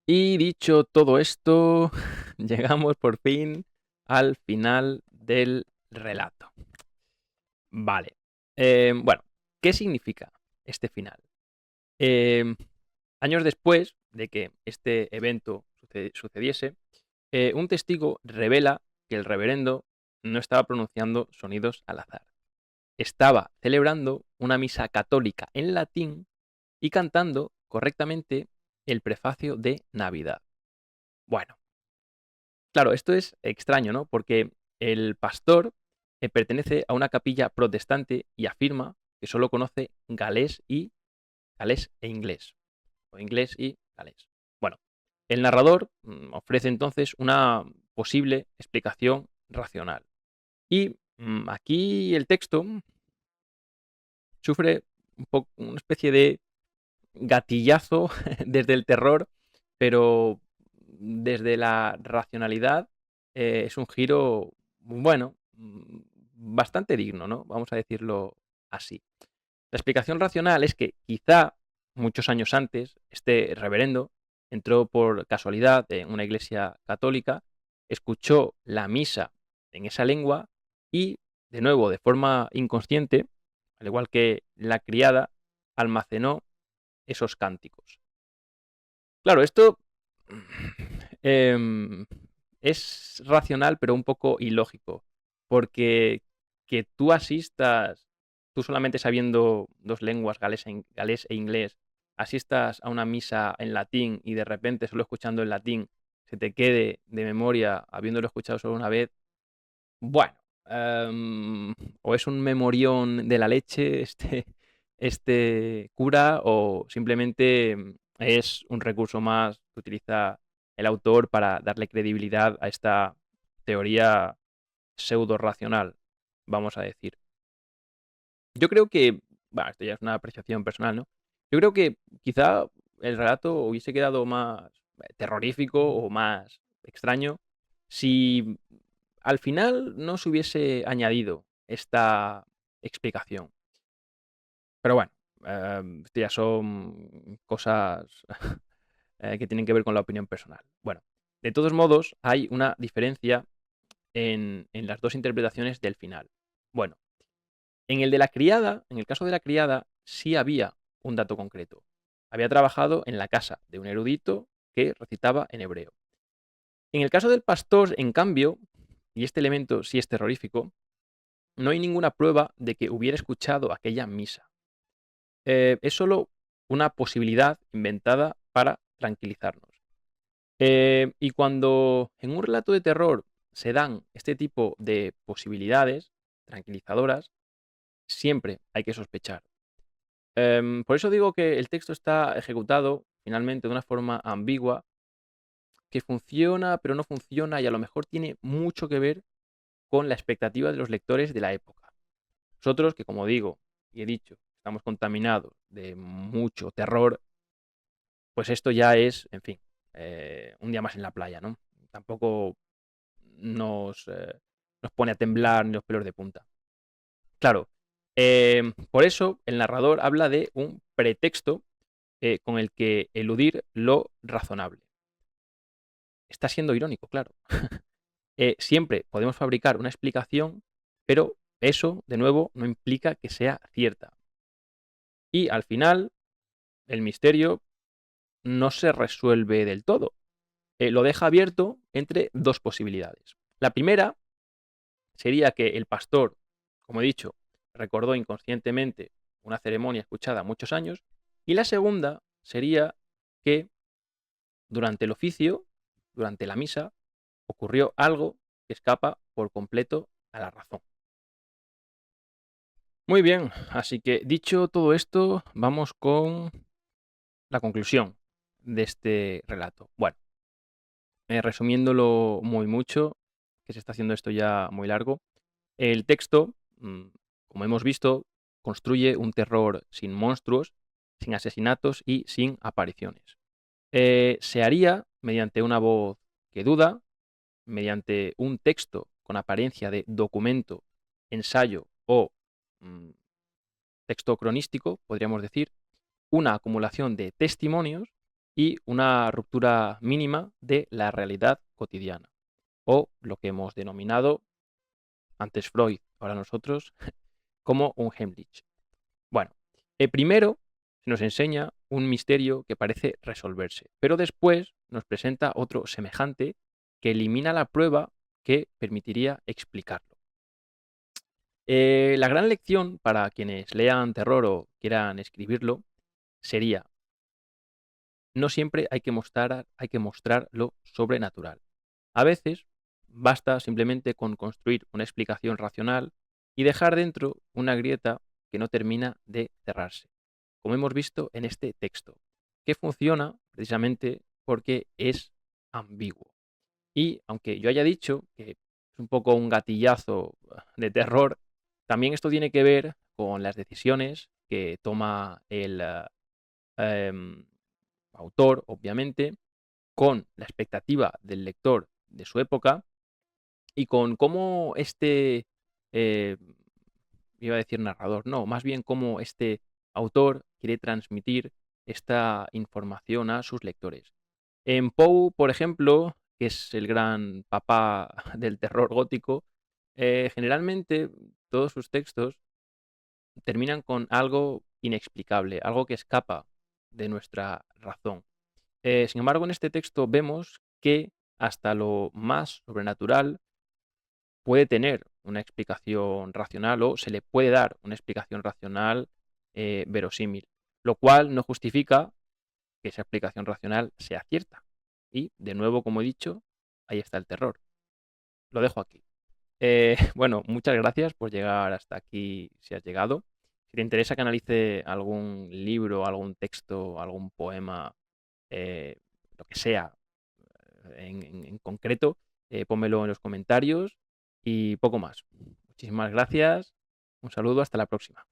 Y dicho todo esto, llegamos por fin al final del relato. Vale. Bueno, ¿qué significa este final? Em, Años después de que este evento sucediese, un testigo revela que el reverendo no estaba pronunciando sonidos al azar. Estaba celebrando una misa católica en latín y cantando correctamente el prefacio de Navidad. Bueno, claro, esto es extraño, ¿no? Porque el pastor pertenece a una capilla protestante y afirma que solo conoce galés e inglés, o inglés y galés. Bueno, el narrador ofrece entonces una posible explicación racional. Y aquí el texto sufre una especie de gatillazo desde el terror, pero desde la racionalidad es un giro, bueno, bastante digno, ¿no? Vamos a decirlo así. La explicación racional es que quizá muchos años antes este reverendo entró por casualidad en una iglesia católica, escuchó la misa en esa lengua y, de nuevo, de forma inconsciente, al igual que la criada, almacenó esos cánticos. Claro, esto em, es racional, pero un poco ilógico, porque que tú asistas, tú solamente sabiendo dos lenguas, galés e inglés, asistas a una misa en latín y de repente solo escuchando el latín se te quede de memoria habiéndolo escuchado solo una vez, bueno, o es un memorión de la leche este cura, o simplemente es un recurso más que utiliza el autor para darle credibilidad a esta teoría pseudo racional, vamos a decir. Yo creo que, bueno, esto ya es una apreciación personal, ¿no? Yo creo que quizá el relato hubiese quedado más terrorífico o más extraño si al final no se hubiese añadido esta explicación. Pero bueno, esto ya son cosas que tienen que ver con la opinión personal. Bueno, de todos modos, hay una diferencia en las dos interpretaciones del final. Bueno, en el caso de la criada, sí había un dato concreto. Había trabajado en la casa de un erudito que recitaba en hebreo. En el caso del pastor, en cambio, y este elemento sí es terrorífico, no hay ninguna prueba de que hubiera escuchado aquella misa. Es solo una posibilidad inventada para tranquilizarnos. Y cuando en un relato de terror se dan este tipo de posibilidades tranquilizadoras, siempre hay que sospechar. Por eso digo que el texto está ejecutado finalmente de una forma ambigua, que funciona pero no funciona y a lo mejor tiene mucho que ver con la expectativa de los lectores de la época. Nosotros, que como digo y he dicho, estamos contaminados de mucho terror, pues esto ya es, en fin, un día más en la playa, ¿no? Tampoco nos pone a temblar ni los pelos de punta. Claro, por eso el narrador habla de un pretexto con el que eludir lo razonable. Está siendo irónico, claro. Siempre podemos fabricar una explicación, pero eso, de nuevo, no implica que sea cierta. Y al final, el misterio no se resuelve del todo. Lo deja abierto entre dos posibilidades. La primera sería que el pastor, como he dicho, recordó inconscientemente una ceremonia escuchada muchos años. Y la segunda sería que durante el oficio, durante la misa, ocurrió algo que escapa por completo a la razón. Muy bien, así que dicho todo esto, vamos con la conclusión de este relato. Bueno, resumiéndolo muy mucho, que se está haciendo esto ya muy largo, el texto, como hemos visto, construye un terror sin monstruos, sin asesinatos y sin apariciones. Se haría mediante una voz que duda, mediante un texto con apariencia de documento, ensayo o mm, texto cronístico, podríamos decir, una acumulación de testimonios y una ruptura mínima de la realidad cotidiana, o lo que hemos denominado antes Freud, ahora nosotros, como un Heimlich. Bueno, primero se nos enseña un misterio que parece resolverse, pero después nos presenta otro semejante que elimina la prueba que permitiría explicarlo. La gran lección para quienes lean terror o quieran escribirlo sería: no siempre hay que mostrar lo sobrenatural. A veces basta simplemente con construir una explicación racional y dejar dentro una grieta que no termina de cerrarse, como hemos visto en este texto, que funciona precisamente porque es ambiguo. Y aunque yo haya dicho que es un poco un gatillazo de terror, también esto tiene que ver con las decisiones que toma el em, autor, obviamente, con la expectativa del lector de su época y con cómo este, eh, iba a decir narrador, no, más bien cómo este autor quiere transmitir esta información a sus lectores. En Poe, por ejemplo, que es el gran papá del terror gótico, generalmente todos sus textos terminan con algo inexplicable, algo que escapa de nuestra razón. Sin embargo, en este texto vemos que hasta lo más sobrenatural puede tener una explicación racional o se le puede dar una explicación racional verosímil, lo cual no justifica que esa explicación racional sea cierta. Y, de nuevo, como he dicho, ahí está el terror. Lo dejo aquí. Bueno, muchas gracias por llegar hasta aquí si has llegado. Si te interesa que analice algún libro, algún texto, algún poema, lo que sea, en concreto, pónmelo en los comentarios y poco más. Muchísimas gracias. Un saludo, hasta la próxima.